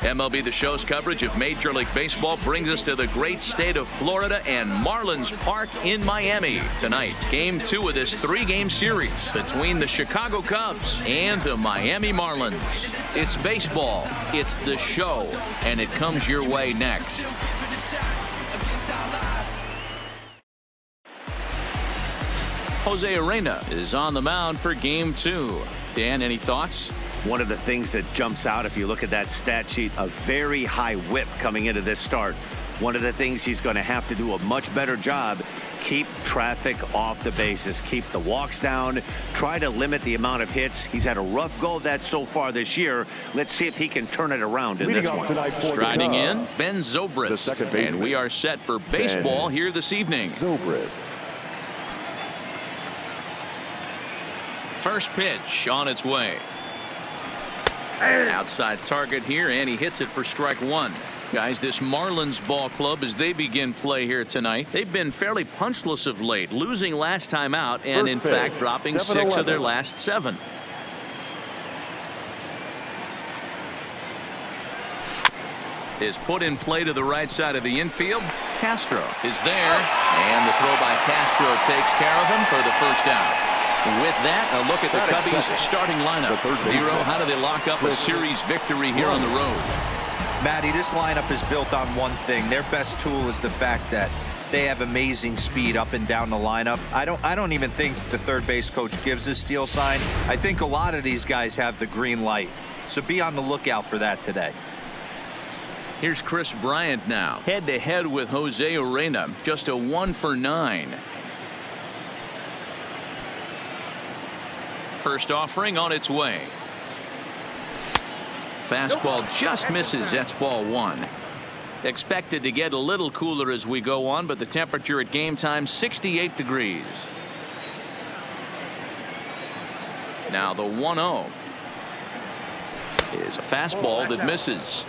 MLB The Show's coverage of Major League Baseball brings us to the great state of Florida and Marlins Park in Miami. Tonight, Game 2 of this 3-game series between the Chicago Cubs and the Miami Marlins. It's baseball, it's the show, and it comes your way next. Jose Urena is on the mound for Game 2. Dan, any thoughts? One of the things that jumps out, if you look at that stat sheet, a very high whip coming into this start. One of the things he's going to have to do a much better job, keep traffic off the bases, keep the walks down, try to limit the amount of hits. He's had a rough go of that so far this year. Let's see if he can turn it around in this one. Striding in, Ben Zobrist. And we are set for baseball here this evening. First pitch on its way. Outside target here, and he hits it for strike 1. Guys, this Marlins ball club, as they begin play here tonight, they've been fairly punchless of late, losing last time out and in fact dropping 6 of their last 7. Is put in play to the right side of the infield. Castro is there, and the throw by Castro takes care of him for the first out. With that, a look at the Cubbies' starting lineup. Zero, how do they lock up a series victory here on the road? Matty, this lineup is built on one thing. Their best tool is the fact that they have amazing speed up and down the lineup. I don't even think the third base coach gives a steal sign. I think a lot of these guys have the green light. So be on the lookout for that today. Here's Chris Bryant now, head-to-head with Jose Urena. Just a 1 for 9. First offering on its way. Fastball just misses. That's ball 1. Expected to get a little cooler as we go on, but the temperature at game time 68 degrees. Now the 1-0 is a fastball that misses.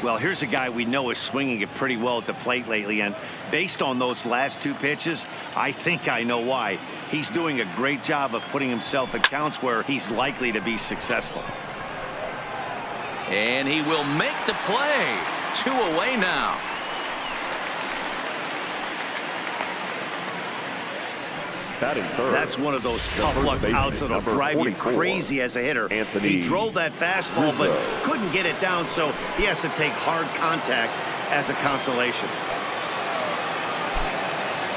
Well, here's a guy we know is swinging it pretty well at the plate lately, and based on those last 2 pitches, I think I know why. He's doing a great job of putting himself in counts where he's likely to be successful. And he will make the play. 2 away now. That's one of those tough luck outs that'll drive you crazy as a hitter. He drove that fastball but couldn't get it down, so he has to take hard contact as a consolation.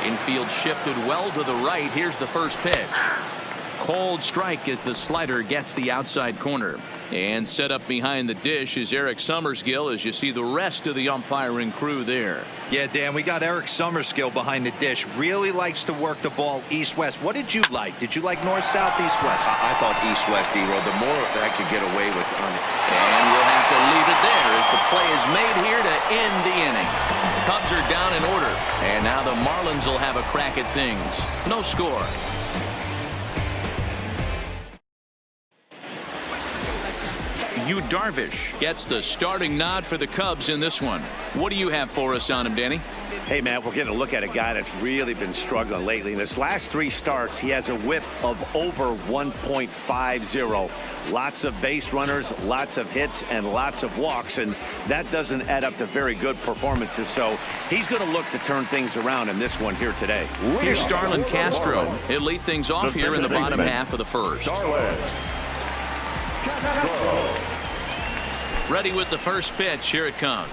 Infield shifted well to the right. Here's the first pitch. Cold strike as the slider gets the outside corner. And set up behind the dish is Eric Summerskill, as you see the rest of the umpiring crew there. Yeah, Dan, we got Eric Summerskill behind the dish. Really likes to work the ball east-west. What did you like? Did you like north-south, east-west? I thought east-west, D-Roll. The more I could get away with on it. And we'll have to leave it there as the play is made here to end the inning. Cubs are down in order, and now the Marlins will have a crack at things. No score. Yu Darvish gets the starting nod for the Cubs in this one. What do you have for us on him, Danny? Hey, Matt, we're getting a look at a guy that's really been struggling lately. In his last 3 starts, he has a whip of over 1.50. Lots of base runners, lots of hits, and lots of walks, and that doesn't add up to very good performances. So he's going to look to turn things around in this one here today. Here's Starlin Castro. He'll lead things off here in the bottom half of the first. Ready with the first pitch. Here it comes.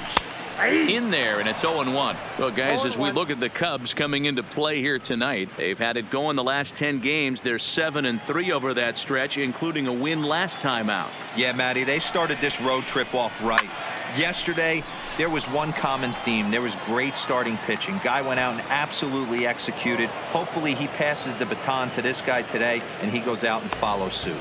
In there, and it's 0-1. Well, guys, as we look at the Cubs coming into play here tonight, they've had it going the last 10 games. They're 7-3 over that stretch, including a win last time out. Yeah, Matty, they started this road trip off right. Yesterday, there was one common theme. There was great starting pitching. Guy went out and absolutely executed. Hopefully, he passes the baton to this guy today, and he goes out and follows suit.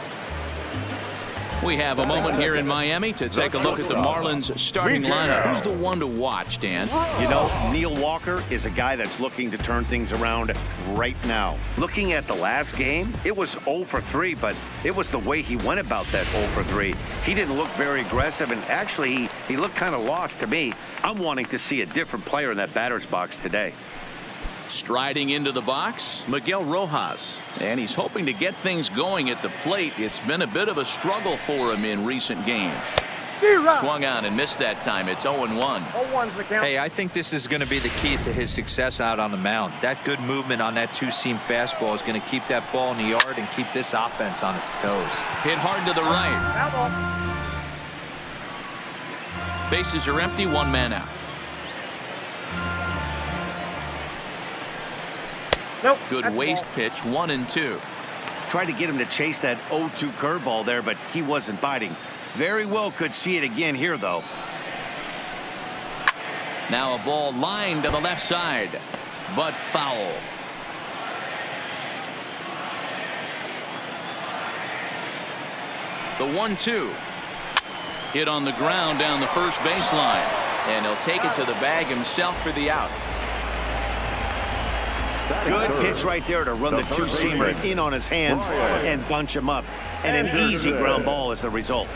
We have a moment here in Miami to take a look at the Marlins starting lineup. Who's the one to watch, Dan? You know, Neil Walker is a guy that's looking to turn things around right now. Looking at the last game, it was 0 for 3, but it was the way he went about that 0 for 3. He didn't look very aggressive, and actually, he looked kind of lost to me. I'm wanting to see a different player in that batter's box today. Striding into the box, Miguel Rojas, and he's hoping to get things going at the plate. It's been a bit of a struggle for him in recent games. Swung on and missed that time. It's 0-1. Hey, I think this is going to be the key to his success out on the mound. That good movement on that two-seam fastball is going to keep that ball in the yard and keep this offense on its toes. Hit hard to the right. Bases are empty, one man out. Good waste pitch, 1-2. Tried to get him to chase that 0-2 curveball there, but he wasn't biting. Very well could see it again here, though. Now a ball lined to the left side, but foul. The 1-2. Hit on the ground down the first baseline, and he'll take it to the bag himself for the out. Good pitch right there to run the two-seamer in on his hands and bunch him up. And an easy ground ball is the result.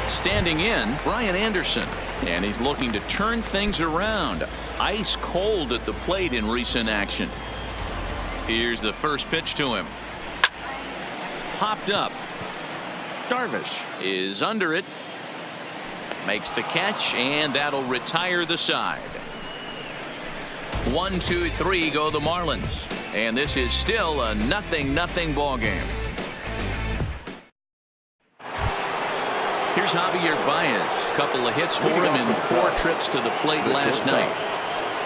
Standing in, Brian Anderson, and he's looking to turn things around. Ice cold at the plate in recent action. Here's the first pitch to him. Popped up. Darvish is under it. Makes the catch, and that'll retire the side. 1, 2, 3 go the Marlins, and this is still a 0-0 ball game. Here's Javier Baez. Couple of hits for him in 4 trips to the plate last night.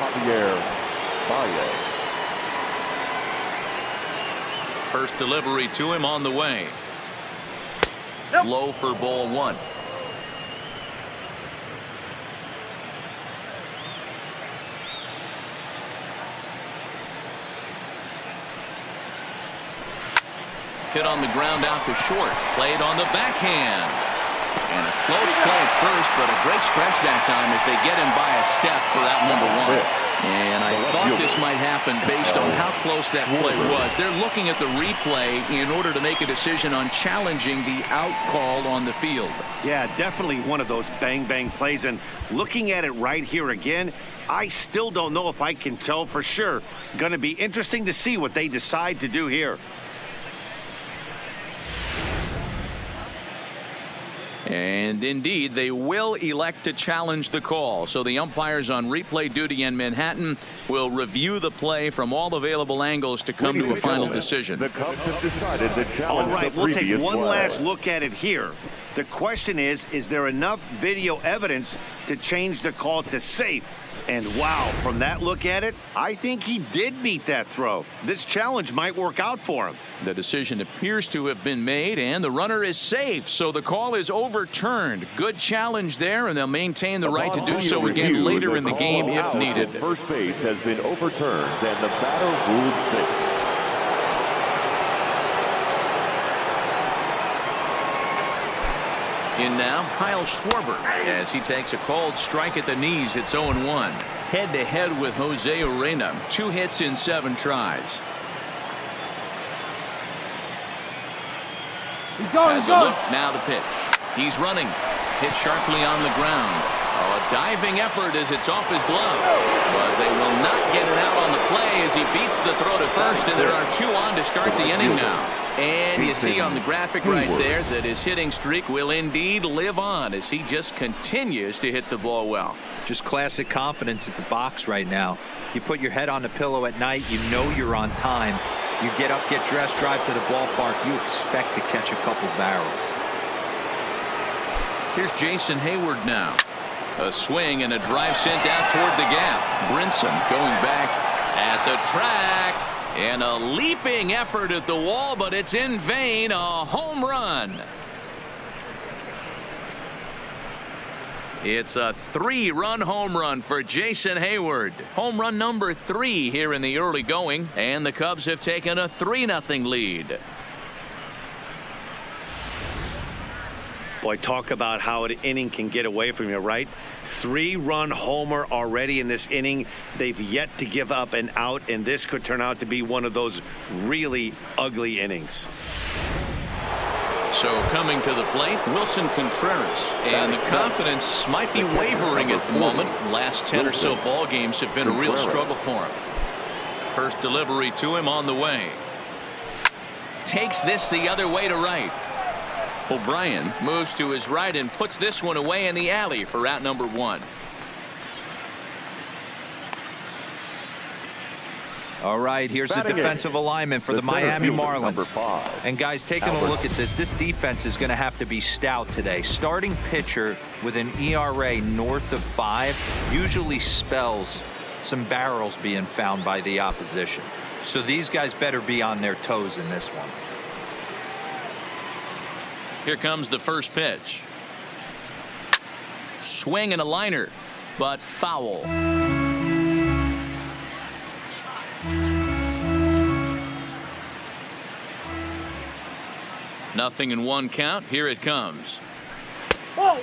Javier Baez. First delivery to him on the way. Low for ball 1. Hit on the ground out to short. Played on the backhand. And a close play at first, but a great stretch that time as they get him by a step for out number 1. And I thought this might happen based on how close that play was. They're looking at the replay in order to make a decision on challenging the out call on the field. Yeah, definitely one of those bang-bang plays. And looking at it right here again, I still don't know if I can tell for sure. Going to be interesting to see what they decide to do here. And indeed, they will elect to challenge the call. So the umpires on replay duty in Manhattan will review the play from all available angles to come to a final decision. The Cubs have decided to challenge. All right, the we'll take one play. last look at it here. The question is there enough video evidence to change the call to safe? And wow, from that look at it, I think he did beat that throw. This challenge might work out for him. The decision appears to have been made, and the runner is safe, so the call is overturned. Good challenge there, and they'll maintain the right to do so again later in the game if needed. First base has been overturned, and the batter ruled safe. In now, Kyle Schwarber, as he takes a called strike at the knees. It's 0-1. Head-to-head with Jose Urena. 2 hits in 7 tries. He's going, Has a look. Now the pitch. He's running. Hit sharply on the ground. Oh, a diving effort as it's off his glove. But they will not get it out on the play as he beats the throw to first, and there are 2 on to start the inning now. And you see on the graphic right there that his hitting streak will indeed live on as he just continues to hit the ball well. Just classic confidence at the box right now. You put your head on the pillow at night, you know you're on time. You get up, get dressed, drive to the ballpark, you expect to catch a couple barrels. Here's Jason Hayward now. A swing and a drive sent out toward the gap. Brinson going back at the track. And a leaping effort at the wall, but it's in vain. A home run. It's a 3-run home run for Jason Hayward. Home run number 3 here in the early going, and the Cubs have taken a 3-0 lead. Boy, talk about how an inning can get away from you, right? 3-run homer already in this inning. They've yet to give up an out, and this could turn out to be one of those really ugly innings. So coming to the plate, Wilson Contreras, and the confidence might be wavering at the moment. Last 10 or so ball games have been a real struggle for him. First delivery to him on the way. Takes this the other way to right. O'Brien moves to his right and puts this one away in the alley for out number 1. All right, here's the defensive alignment for the Miami Marlins. And guys, taking a look at this defense is going to have to be stout today. Starting pitcher with an ERA north of 5 usually spells some barrels being found by the opposition. So these guys better be on their toes in this one. Here comes the first pitch. Swing and a liner, but foul. Nothing in 1 count. Here it comes.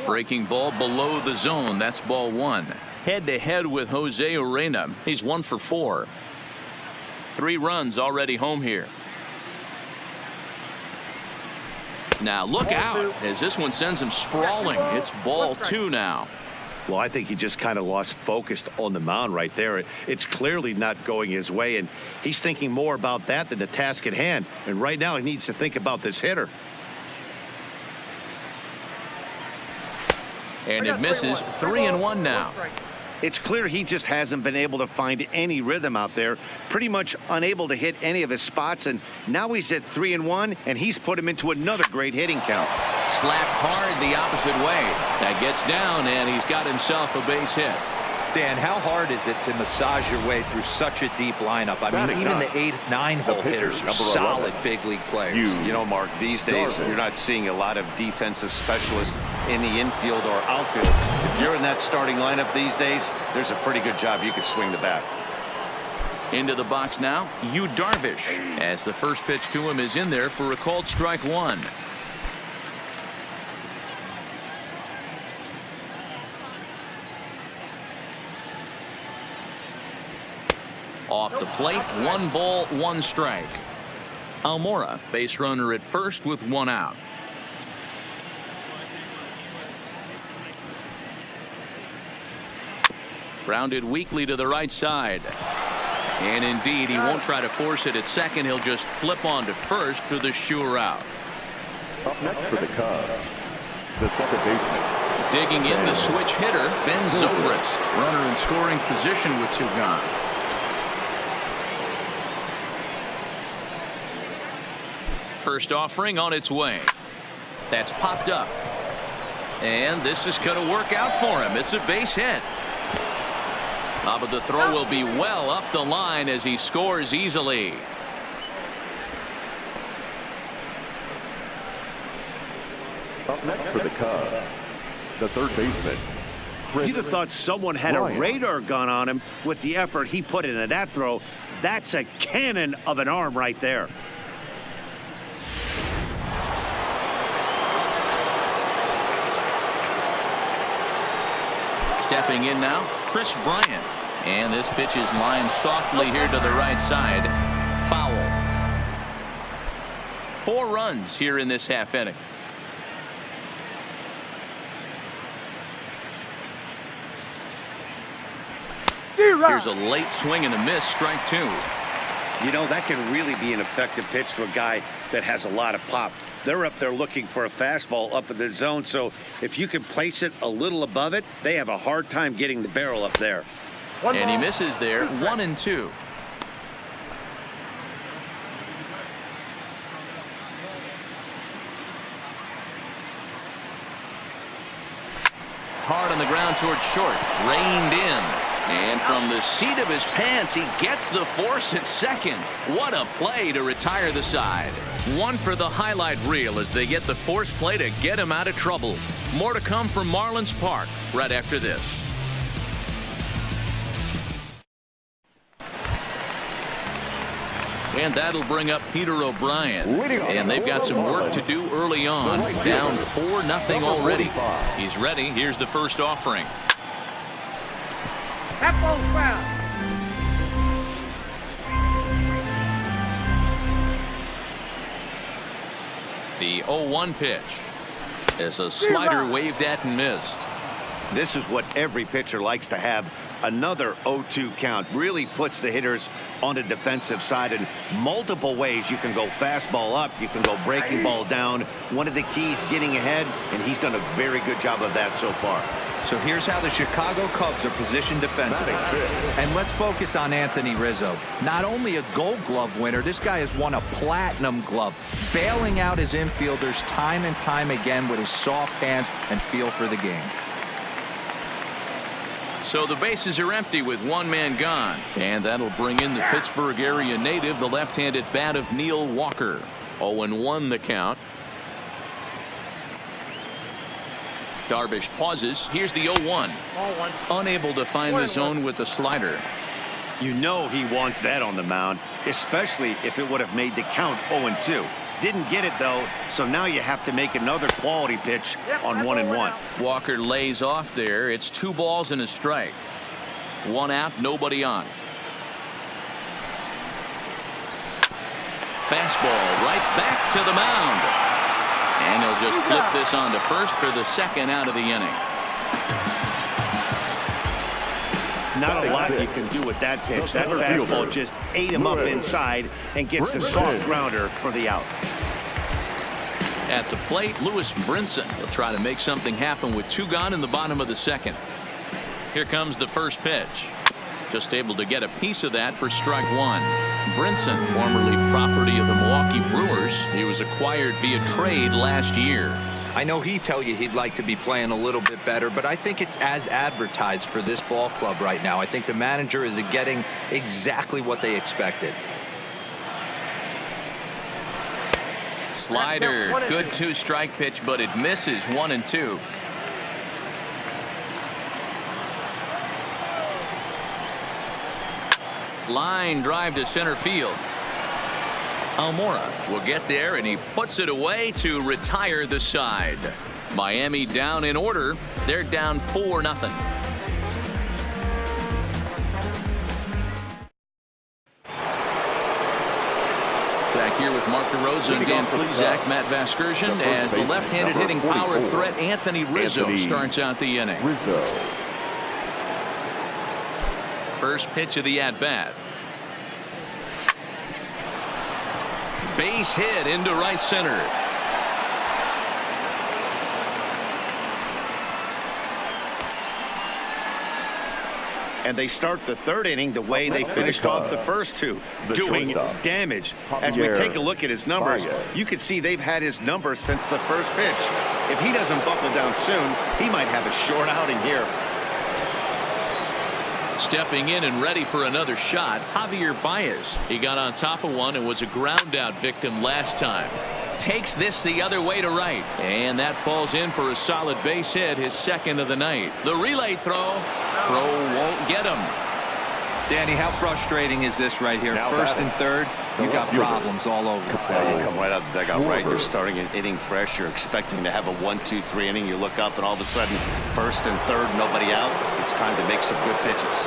Breaking ball below the zone. That's ball 1. Head to head with Jose Urena. He's 1 for 4. 3 runs already home here. Now look out as this one sends him sprawling. It's ball 2 now. Well, I think he just kind of lost focus on the mound right there. It's clearly not going his way, and he's thinking more about that than the task at hand. And right now he needs to think about this hitter. And it misses. 3-1 now. It's clear he just hasn't been able to find any rhythm out there. Pretty much unable to hit any of his spots, and now he's at 3-1, and he's put him into another great hitting count. Slapped hard the opposite way. That gets down, and he's got himself a base hit. Dan, how hard is it to massage your way through such a deep lineup? I mean, even the 8-9 hole hitters are solid big league players. You know, Mark, these days you're not seeing a lot of defensive specialists in the infield or outfield. If you're in that starting lineup these days, there's a pretty good job you could swing the bat. Into the box now, Yu Darvish, as the first pitch to him is in there for a called strike 1. Off the plate, 1 ball, 1 strike. Almora, base runner at first with 1 out. Grounded weakly to the right side. And indeed, he won't try to force it at second. He'll just flip on to first for the sure out. Up next for the Cubs, the second baseman. Digging in the switch hitter, Ben Zobrist. Runner in scoring position with 2 gone. First offering on its way. That's popped up. And this is going to work out for him. It's a base hit. But the throw will be well up the line as he scores easily. Up next for the Cubs, the third baseman. You'd have thought someone had a radar gun on him with the effort he put into that throw. That's a cannon of an arm right there. Stepping in now, Chris Bryant. And this pitch is lined softly here to the right side. Foul. 4 runs here in this half inning. Here's a late swing and a miss, strike 2. You know, that can really be an effective pitch to a guy that has a lot of pop. They're up there looking for a fastball up in the zone, so if you can place it a little above it, they have a hard time getting the barrel up there. And he misses there, 1-2. Hard on the ground towards short, reined in. And from the seat of his pants, he gets the force at second. What a play to retire the side. 1 for the highlight reel as they get the force play to get him out of trouble. More to come from Marlins Park right after this. And that'll bring up Peter O'Brien. And they've got some work to do early on. Down 4-0 already. He's ready. Here's the first offering. The 0-1 pitch as a slider waved at and missed. This is what every pitcher likes to have Another 0-2 count really puts the hitters on the defensive side in multiple ways. You can go fastball up, you can go breaking ball down. One of the keys getting ahead, and he's done a very good job of that so far. So here's how the Chicago Cubs are positioned defensively. And let's focus on Anthony Rizzo. Not only a Gold Glove winner, this guy has won a Platinum Glove, bailing out his infielders time and time again with his soft hands and feel for the game. So the bases are empty with one man gone, and that'll bring in the Pittsburgh area native, the left-handed bat of Neil Walker. 0-1 the count. Darvish pauses. Here's the 0-1. Unable to find the zone with the slider. You know he wants that on the mound, especially if it would have made the count 0-2. Didn't get it, though, so now you have to make another quality pitch on 1-1. Walker lays off there. It's 2 balls and a strike. 1 out, nobody on. Fastball right back to the mound. And he'll just flip this on to first for the second out of the inning. Not a lot you can do with that pitch. That fastball just ate him up inside and gets the soft grounder for the out. At the plate, Lewis Brinson. He'll try to make something happen with 2 gone in the bottom of the second. Here comes the first pitch. Just able to get a piece of that for strike 1. Brinson, formerly property of the Milwaukee Brewers. He was acquired via trade last year. I know he'd tell you he'd like to be playing a little bit better, but I think it's as advertised for this ball club right now. I think the manager is getting exactly what they expected. Slider, good 2-strike pitch, but it misses. 1-2. Line drive to center field. Almora will get there, and he puts it away to retire the side. Miami down in order. They're down 4-0. Back here with Mark DeRosa and Dan Plesac, Matt Vasgersian, as the left-handed hitting power threat Anthony Rizzo starts out the inning. First pitch of the at-bat. Base hit into right center. And they start the third inning the way they finished off the first 2, doing damage. As we take a look at his numbers, you can see they've had his numbers since the first pitch. If he doesn't buckle down soon, he might have a short outing here. Stepping in and ready for another shot, Javier Baez. He got on top of one and was a ground out victim last time. Takes this the other way to right, and that falls in for a solid base hit, his second of the night. The relay throw won't get him. Danny, how frustrating is this right here? First and third, you got problems all over the place. You come right out the dugout, right? You're starting an inning fresh. You're expecting to have a 1-2-3 inning. You look up, and all of a sudden, first and third, nobody out. It's time to make some good pitches.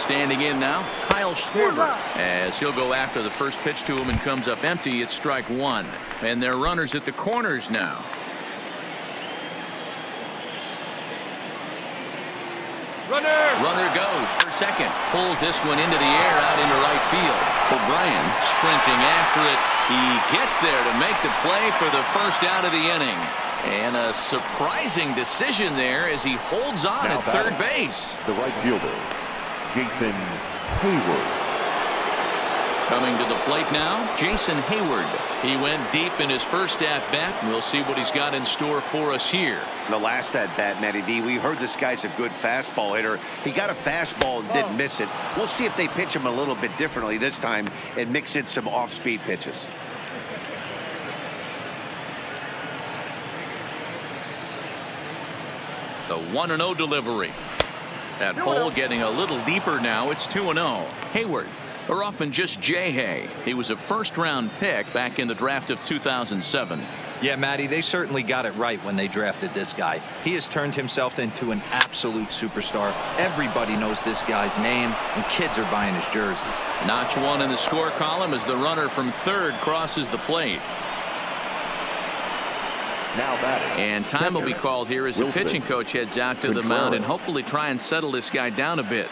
Standing in now, Kyle Schwarber, as he'll go after the first pitch to him and comes up empty. It's strike 1, and they're runners at the corners now. Runner goes for second. Pulls this one into the air out into right field. O'Brien sprinting after it. He gets there to make the play for the first out of the inning. And a surprising decision there as he holds on at third base. The right fielder, Jason Hayward. Coming to the plate now, Jason Hayward. He went deep in his first at-bat. We'll see what he's got in store for us here. The last at-bat, Matty D, we heard this guy's a good fastball hitter. He got a fastball and didn't miss it. We'll see if they pitch him a little bit differently this time and mix in some off-speed pitches. The 1-0 delivery. That hole getting a little deeper now. It's 2-0. Hayward, or often just J-Hay. He was a first-round pick back in the draft of 2007. Yeah, Matty, they certainly got it right when they drafted this guy. He has turned himself into an absolute superstar. Everybody knows this guy's name, and kids are buying his jerseys. Notch one in the score column as the runner from third crosses the plate. Now batting. And time will be called here as the pitching coach heads out to the mound and hopefully try and settle this guy down a bit.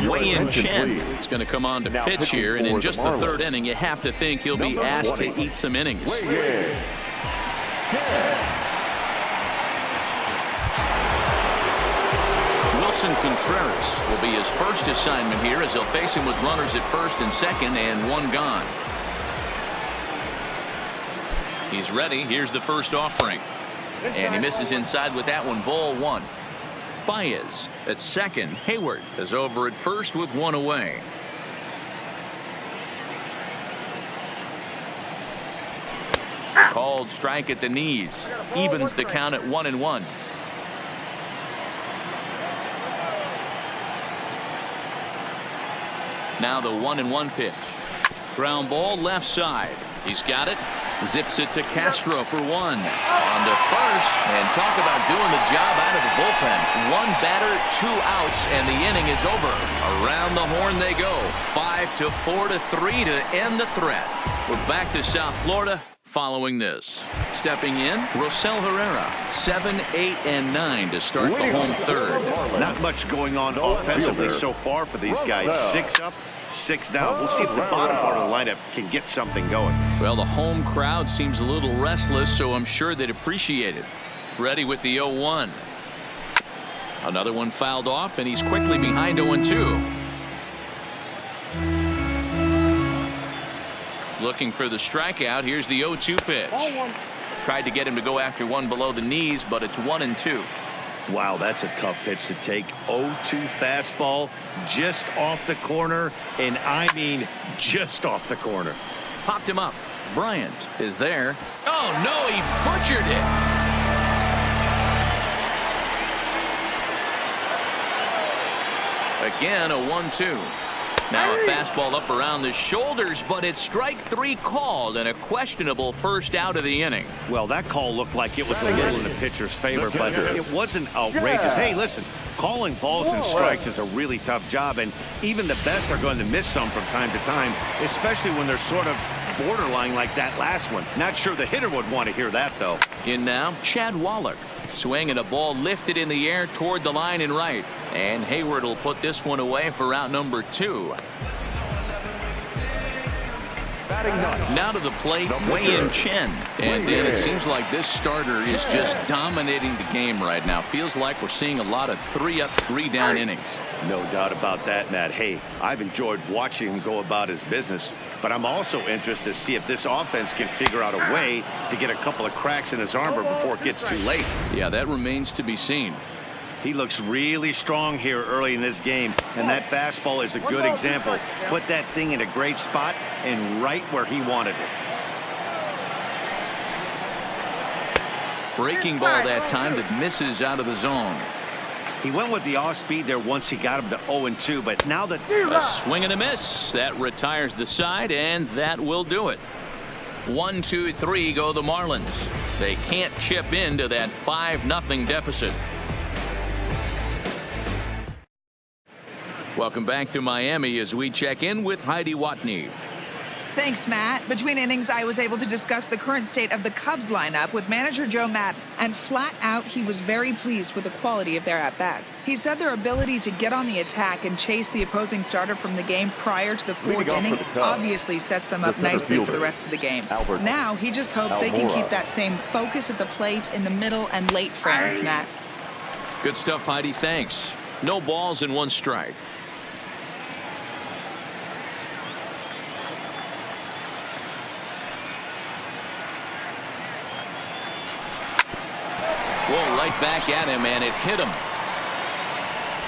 Wei Chen is going to come on to pitch here, and in just the third inning, you have to think he'll be asked to eat some innings. Wilson Contreras will be his first assignment here as they'll face him with runners at first and second and one gone. He's ready. Here's the first offering. And he misses inside with that one. Ball one. Baez at second. Hayward is over at first with one away. Called strike at the knees. Evens the count at 1-1. Now the 1-1 pitch. Ground ball left side. He's got it. Zips it to Castro for one. On to first. And talk about doing the job out of the bullpen. One batter, 2 outs, and the inning is over. Around the horn they go. 5-4 to 3 to end the threat. We're back to South Florida following this. Stepping in, Rosell Herrera. 7, 8, and 9 to start the home third. Not much going on offensively so far for these guys. 6 up, 6 down. We'll see if the bottom part of the lineup can get something going. Well, the home crowd seems a little restless, so I'm sure they'd appreciate it. Ready with the 0-1. Another one fouled off, and he's quickly behind 0-2. Looking for the strikeout. Here's the 0-2 pitch. Tried to get him to go after one below the knees, but it's 1-2. Wow, that's a tough pitch to take. 0-2 fastball just off the corner, and I mean just off the corner. Popped him up. Bryant is there. Oh no, he butchered it. Again, a 1-2. Now a fastball up around the shoulders, but it's strike 3 called and a questionable first out of the inning. Well, that call looked like it was a little in the pitcher's favor, but it wasn't outrageous. Hey, listen, calling balls and strikes is a really tough job, and even the best are going to miss some from time to time, especially when they're sort of borderline like that last one. Not sure the hitter would want to hear that, though. In now, Chad Wallach. Swing and a ball lifted in the air toward the line and right. And Hayward will put this one away for out number 2. Now to the plate, Wei Chen. And it seems like this starter is just dominating the game right now. Feels like we're seeing a lot of 3-up, 3-down innings. No doubt about that, Matt. Hey, I've enjoyed watching him go about his business, but I'm also interested to see if this offense can figure out a way to get a couple of cracks in his armor before it gets too late. Yeah, that remains to be seen. He looks really strong here early in this game, and that fastball is a good example. Put that thing in a great spot and right where he wanted it. Breaking ball that time that misses out of the zone. He went with the off speed there once he got him to 0-2, but now that a swing and a miss that retires the side, and that will do it. 1, 2, 3 go the Marlins. They can't chip into that 5-0 deficit. Welcome back to Miami as we check in with Heidi Watney. Thanks, Matt. Between innings, I was able to discuss the current state of the Cubs lineup with manager Joe Maddon, and flat out, he was very pleased with the quality of their at-bats. He said their ability to get on the attack and chase the opposing starter from the game prior to the 4th inning obviously sets them up nicely for the rest of the game. Now, he just hopes they can keep that same focus at the plate in the middle and late frames, Matt. Good stuff, Heidi. Thanks. No balls and 1 strike. Well, right back at him, and it hit him.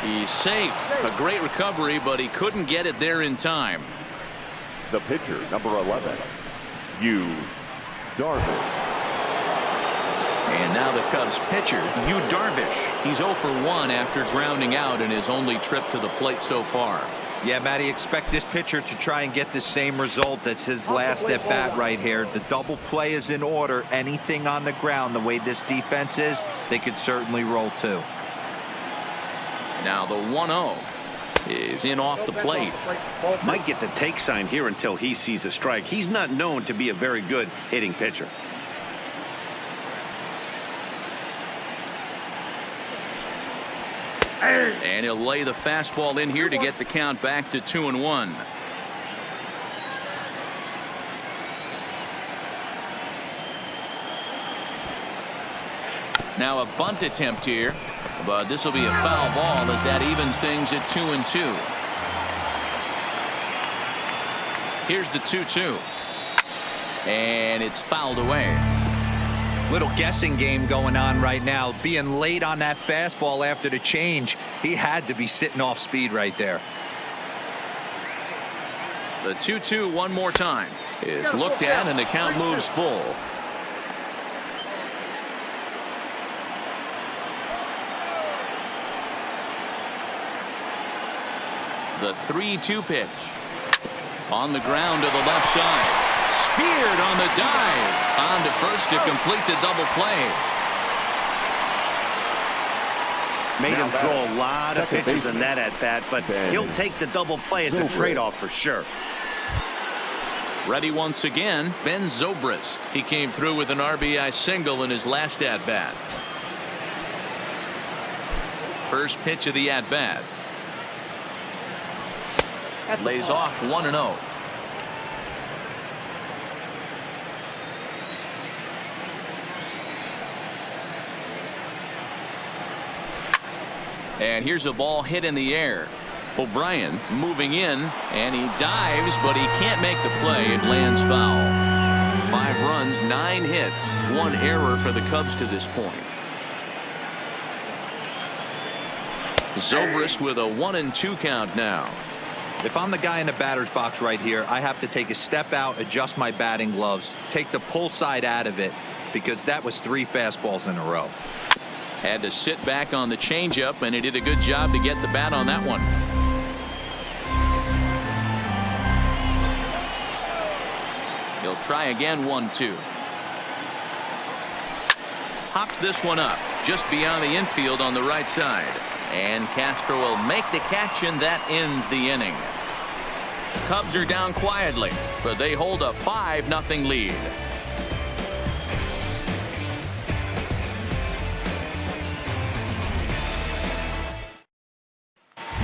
He's safe. A great recovery, but he couldn't get it there in time. The pitcher, number 11, Yu Darvish. And now the Cubs pitcher, Yu Darvish. He's 0 for 1 after grounding out in his only trip to the plate so far. Yeah, Matty, expect this pitcher to try and get the same result. That's his last at bat right here. The double play is in order. Anything on the ground, the way this defense is, they could certainly roll too. Now the 1-0. is in off the plate. Might get the take sign here until he sees a strike. He's not known to be a very good hitting pitcher. And he'll lay the fastball in here to get the count back to 2-1. Now a bunt attempt here, but this will be a foul ball as that evens things at 2-2. Here's the 2-2, and it's fouled away. Little guessing game going on right now. Being late on that fastball after the change, he had to be sitting off speed right there. The 2-2 one more time is looked at, and the count moves full. The 3-2 pitch on the ground to the left side. Speared on the dive. On to first to complete the double play. Made him throw a lot of pitches in that at bat, but he'll take the double play as a trade-off for sure. Ready once again, Ben Zobrist. He came through with an RBI single in his last at bat. First pitch of the at bat. Lays off 1-0. And here's a ball hit in the air. O'Brien moving in, and he dives, but he can't make the play. It lands foul. 5 runs, 9 hits, 1 error for the Cubs to this point. Zobrist with a 1-2 count now. If I'm the guy in the batter's box right here, I have to take a step out, adjust my batting gloves, take the pull side out of it, because that was 3 fastballs in a row. Had to sit back on the changeup, and he did a good job to get the bat on that one. He'll try again. 1-2. Hops this one up just beyond the infield on the right side, and Castro will make the catch, and that ends the inning. Cubs are down quietly, but they hold a 5-0 lead.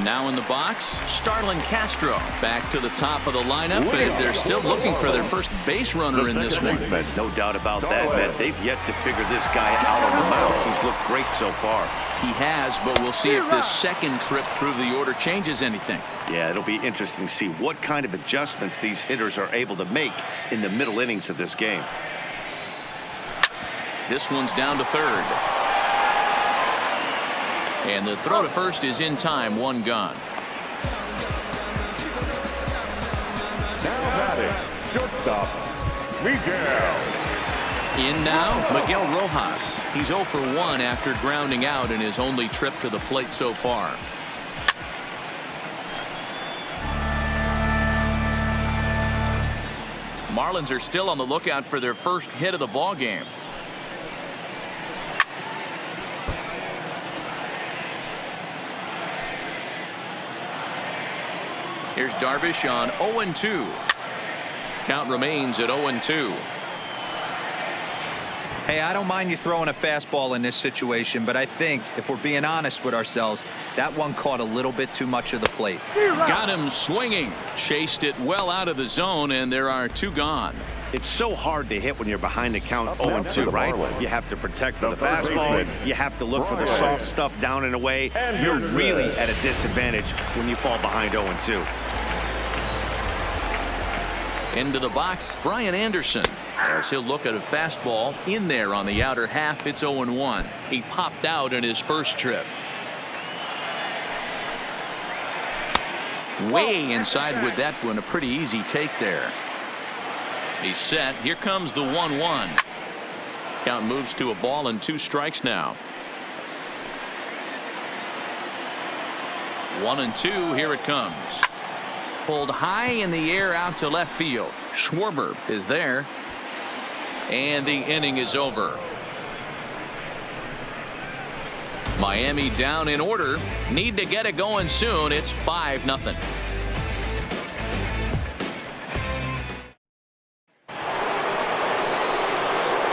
Now in the box, Starlin Castro back to the top of the lineup as they're still looking for their first base runner in this one. No doubt about that, man. They've yet to figure this guy out on the mound. He's looked great so far. He has, but we'll see if this second trip through the order changes anything. Yeah, it'll be interesting to see what kind of adjustments these hitters are able to make in the middle innings of this game. This one's down to third. And the throw to first is in time. 1 gone. Now batting, shortstop, Miguel. In now, Miguel Rojas. He's 0 for 1 after grounding out in his only trip to the plate so far. Marlins are still on the lookout for their first hit of the ball game. Here's Darvish on 0-2. Count remains at 0-2. Hey, I don't mind you throwing a fastball in this situation, but I think if we're being honest with ourselves, that one caught a little bit too much of the plate. Got him swinging. Chased it well out of the zone, and there are 2 gone. It's so hard to hit when you're behind the count 0-2, right? You have to protect for the fastball. You have to look for the soft stuff down and away. You're really at a disadvantage when you fall behind 0-2. Into the box, Brian Anderson, as he'll look at a fastball in there on the outer half. It's 0-1. He popped out in his first trip. Way inside with that one. A pretty easy take there. He's set. Here comes the 1-1. Count moves to a ball and 2 strikes now. 1-2. Here it comes. Pulled high in the air out to left field. Schwarber is there. And the inning is over. Miami down in order. Need to get it going soon. It's 5-0.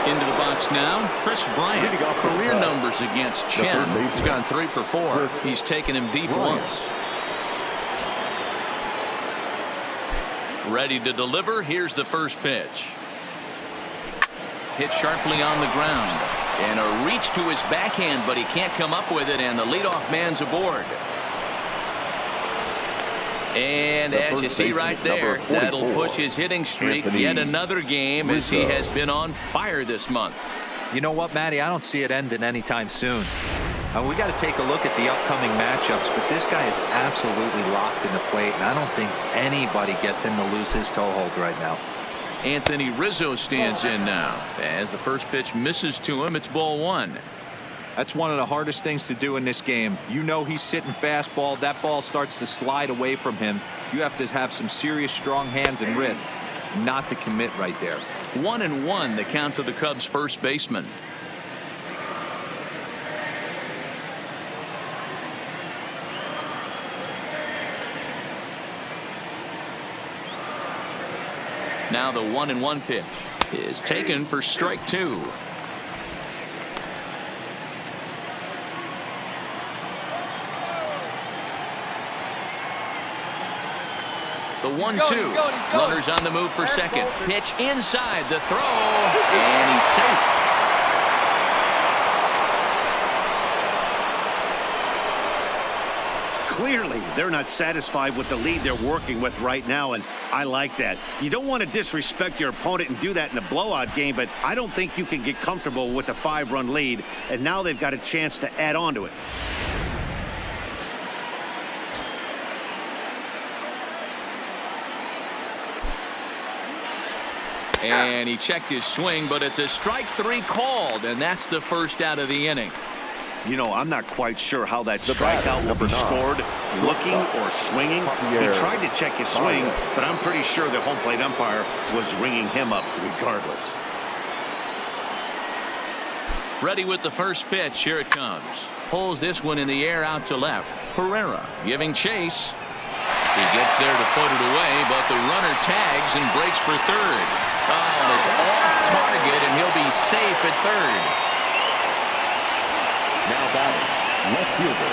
Into the box now, Chris Bryant. Career numbers against Chen. He's gone 3 for 4. He's taken him deep once. Ready to deliver. Here's the first pitch. Hit sharply on the ground. And a reach to his backhand, but he can't come up with it, and the leadoff man's aboard. And as you see right there, that'll push his hitting streak yet another game as he has been on fire this month. You know what, Matty? I don't see it ending anytime soon. We got to take a look at the upcoming matchups, but this guy is absolutely locked in the plate, and I don't think anybody gets him to lose his toehold right now. Anthony Rizzo stands in now. As the first pitch misses to him, it's ball 1. That's one of the hardest things to do in this game. You know he's sitting fastball. That ball starts to slide away from him. You have to have some serious strong hands and wrists not to commit right there. 1-1 the count to the Cubs first baseman. Now the 1-1 pitch is taken for strike 2. The 1-2. Runners on the move for second. Pitch inside the throw, and he's safe. Clearly, they're not satisfied with the lead they're working with right now, and I like that. You don't want to disrespect your opponent and do that in a blowout game, but I don't think you can get comfortable with a 5-run lead, and now they've got a chance to add on to it. And he checked his swing, but it's a strike 3 called, and that's the first out of the inning. You know, I'm not quite sure how that strikeout will be scored, looking or swinging. He tried to check his swing, but I'm pretty sure the home plate umpire was ringing him up regardless. Ready with the first pitch. Here it comes. Pulls this one in the air out to left. Herrera giving chase. He gets there to put it away, but the runner tags and breaks for third. Oh, and it's off target, and he'll be safe at third. Now batting, left fielder,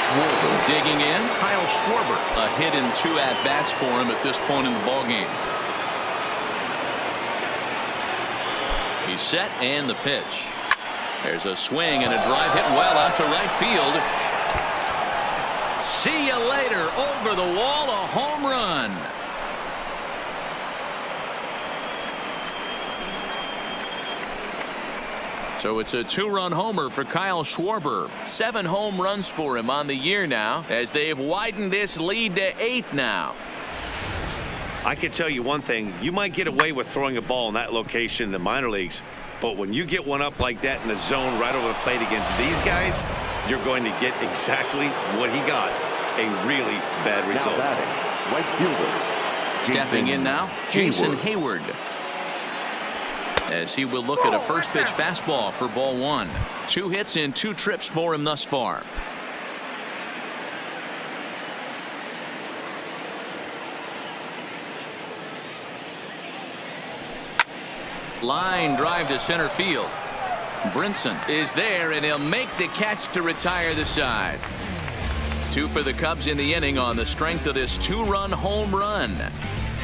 Schwarber. Digging in, Kyle Schwarber. A hit in 2 at-bats for him at this point in the ballgame. He's set, and the pitch. There's a swing and a drive hit well out to right field. See you later. Over the wall, a home run. So it's a 2-run homer for Kyle Schwarber. 7 home runs for him on the year now, as they've widened this lead to 8 now. I can tell you one thing. You might get away with throwing a ball in that location in the minor leagues, but when you get one up like that in the zone right over the plate against these guys, you're going to get exactly what he got. A really bad result. Now batting, right fielder. Stepping in now, Jason Hayward. As he will look at a first pitch fastball for ball 1. 2 hits in 2 trips for him thus far. Line drive to center field. Brinson is there, and he'll make the catch to retire the side. 2 for the Cubs in the inning on the strength of this 2-run home run.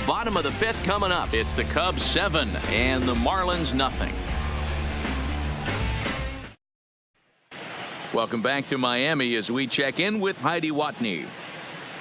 Bottom of the 5th coming up. It's the Cubs 7 and the Marlins nothing. Welcome back to Miami as we check in with Heidi Watney.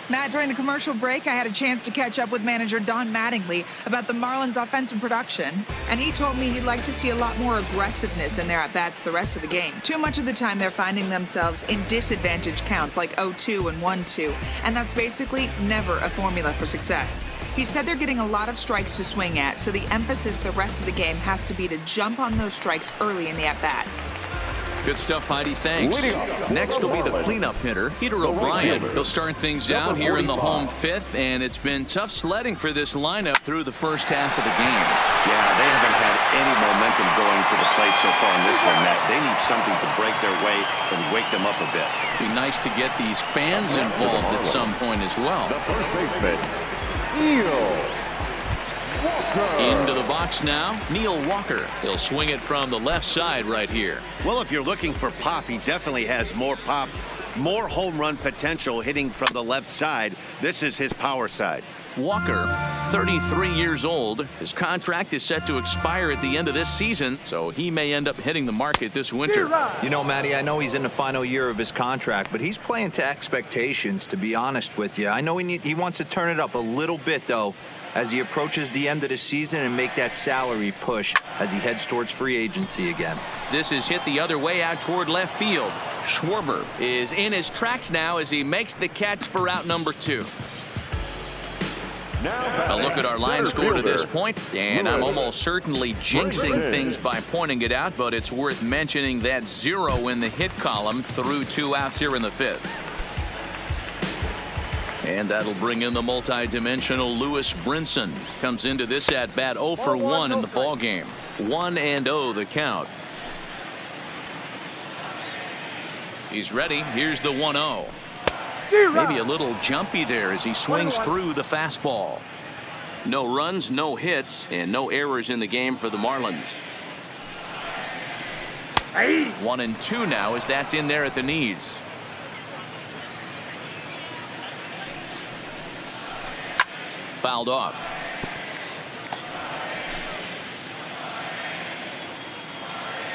Matt, during the commercial break, I had a chance to catch up with manager Don Mattingly about the Marlins' offensive production, and he told me he'd like to see a lot more aggressiveness in their at-bats the rest of the game. Too much of the time, they're finding themselves in disadvantage counts like 0-2 and 1-2, and that's basically never a formula for success. He said they're getting a lot of strikes to swing at, so the emphasis the rest of the game has to be to jump on those strikes early in the at-bat. Good stuff, Heidi. Thanks. Next will be the cleanup hitter, Peter O'Brien. He'll start things out here in the home fifth, and it's been tough sledding for this lineup through the first half of the game. Yeah, they haven't had any momentum going to the plate so far in this one, Matt. They need something to break their way and wake them up a bit. Be nice to get these fans involved at some point as well. The first baseman, Neil Walker. Into the box now, Neil Walker. He'll swing it from the left side right here. Well, if you're looking for pop, he definitely has more pop, more home run potential hitting from the left side. This is his power side. Walker, 33 years old. His contract is set to expire at the end of this season, so he may end up hitting the market this winter. You know, Matty, I know he's in the final year of his contract, but he's playing to expectations, to be honest with you. I know he wants to turn it up a little bit, though, as he approaches the end of the season and make that salary push as he heads towards free agency again. This is hit the other way out toward left field. Schwarber is in his tracks now as he makes the catch for out number 2. A look at our line score to this point, and I'm almost certainly jinxing things by pointing it out, but it's worth mentioning that 0 in the hit column through 2 outs here in the 5th. And that'll bring in the multi-dimensional Lewis Brinson. Comes into this at-bat 0 for 1 in the ball game. 1-0 the count. He's ready. Here's the 1-0. Maybe a little jumpy there as he swings through the fastball. No runs, no hits, and no errors in the game for the Marlins. 1-2 now as that's in there at the knees. Fouled off.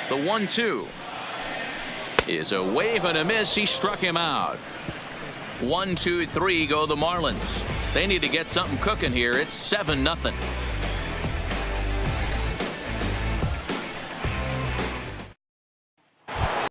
The 1-2 is a wave and a miss. He struck him out. 1, 2, 3 go the Marlins. They need to get something cooking here. It's 7-0.